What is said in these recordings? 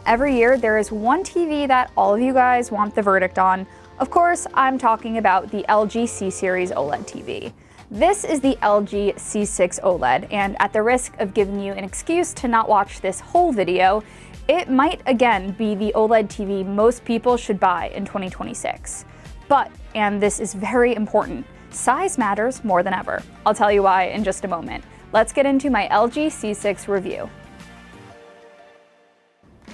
every year there is one TV that all of you guys want the verdict on. Of course, I'm talking about the LG C Series OLED TV. This is the LG C6 OLED, and at the risk of giving you an excuse to not watch this whole video, it might again be the OLED TV most people should buy in 2026. But, and this is very important, size matters more than ever. I'll tell you why in just a moment. Let's get into my LG C6 review.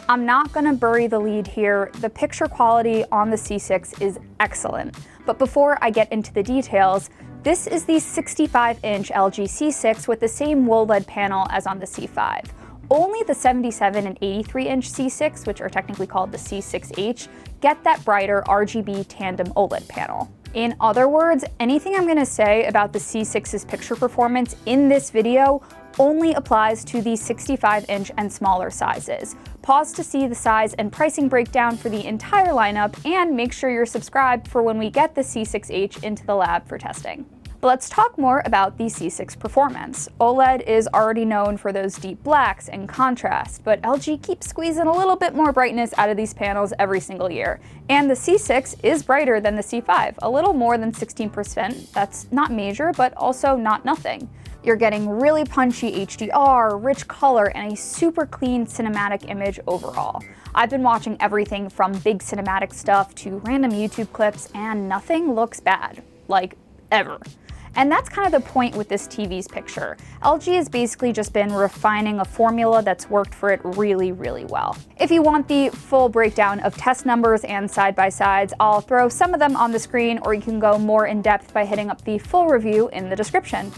I'm not going to bury the lead here. The picture quality on the C6 is excellent. But before I get into the details, this is the 65-inch LG C6 with the same OLED panel as on the C5. Only the 77 and 83-inch C6, which are technically called the C6H, get that brighter RGB tandem OLED panel. In other words, anything I'm going to say about the C6's picture performance in this video only applies to the 65-inch and smaller sizes. Pause to see the size and pricing breakdown for the entire lineup, and make sure you're subscribed for when we get the C6H into the lab for testing. But let's talk more about the C6 Performance. OLED is already known for those deep blacks and contrast, but LG keeps squeezing a little bit more brightness out of these panels every single year. And the C6 is brighter than the C5, a little more than 16%. That's not major, but also not nothing. You're getting really punchy HDR, rich color, and a super clean cinematic image overall. I've been watching everything from big cinematic stuff to random YouTube clips, and nothing looks bad. Like, ever. And that's kind of the point with this TV's picture. LG has basically just been refining a formula that's worked for it really, really well. If you want the full breakdown of test numbers and side-by-sides, I'll throw some of them on the screen, or you can go more in depth by hitting up the full review in the description.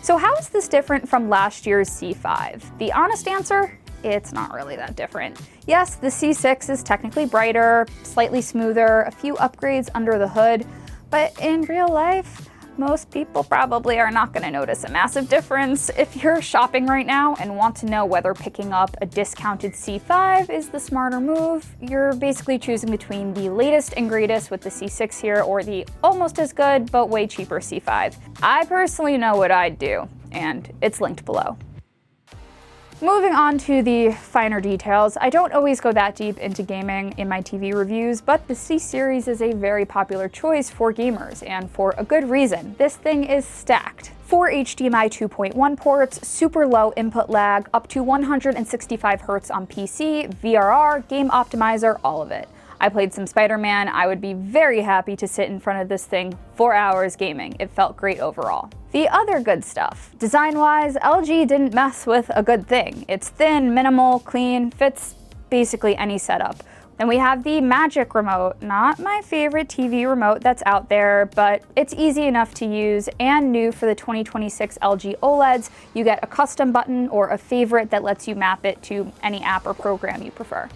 So how is this different from last year's C5? The honest answer? It's not really that different. Yes, the C6 is technically brighter, slightly smoother, a few upgrades under the hood, but in real life, most people probably are not going to notice a massive difference. If you're shopping right now and want to know whether picking up a discounted C5 is the smarter move, you're basically choosing between the latest and greatest with the C6 here or the almost as good but way cheaper C5. I personally know what I'd do, and it's linked below. Moving on to the finer details, I don't always go that deep into gaming in my TV reviews, but the C-Series is a very popular choice for gamers, and for a good reason. This thing is stacked. 4 HDMI 2.1 ports, super low input lag, up to 165 Hz on PC, VRR, game optimizer, all of it. I played some Spider-Man. I would be very happy to sit in front of this thing for hours gaming. It felt great overall. The other good stuff. Design-wise, LG didn't mess with a good thing. It's thin, minimal, clean, fits basically any setup. Then we have the Magic Remote, not my favorite TV remote that's out there, but it's easy enough to use and new for the 2026 LG OLEDs. You get a custom button or a favorite that lets you map it to any app or program you prefer.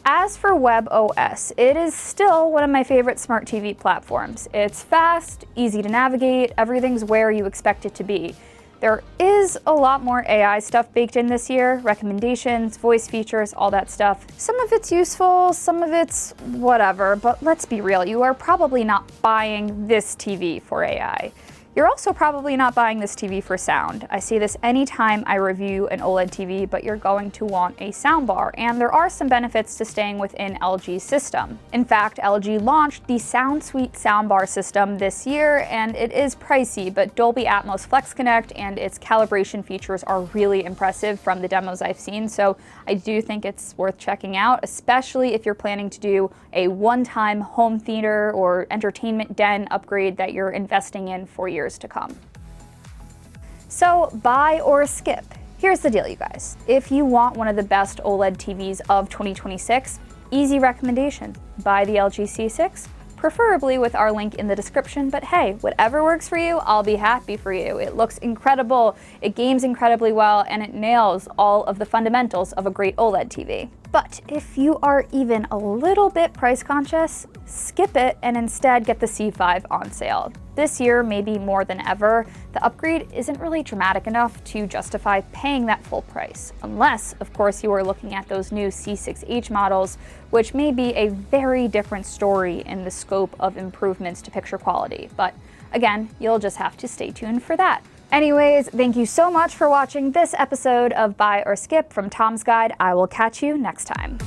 As for WebOS, it is still one of my favorite smart TV platforms. It's fast, easy to navigate, everything's where you expect it to be. There is a lot more AI stuff baked in this year, recommendations, voice features, all that stuff. Some of it's useful, some of it's whatever, but let's be real, you are probably not buying this TV for AI. You're also probably not buying this TV for sound. I say this anytime I review an OLED TV, but you're going to want a soundbar, and there are some benefits to staying within LG's system. In fact, LG launched the SoundSuite soundbar system this year, and it is pricey, but Dolby Atmos Flex Connect and its calibration features are really impressive from the demos I've seen, so I do think it's worth checking out, especially if you're planning to do a one-time home theater or entertainment den upgrade that you're investing in for years to come. So buy or skip. Here's the deal, you guys. If you want one of the best OLED TVs of 2026, easy recommendation. Buy the LG C6, preferably with our link in the description, but hey, whatever works for you, I'll be happy for you. It looks incredible, it games incredibly well, and it nails all of the fundamentals of a great OLED TV. But if you are even a little bit price conscious, skip it and instead get the C5 on sale. This year, maybe more than ever, the upgrade isn't really dramatic enough to justify paying that full price. Unless, of course, you are looking at those new C6H models, which may be a very different story in the scope of improvements to picture quality. But again, you'll just have to stay tuned for that. Anyways, thank you so much for watching this episode of Buy or Skip from Tom's Guide. I will catch you next time.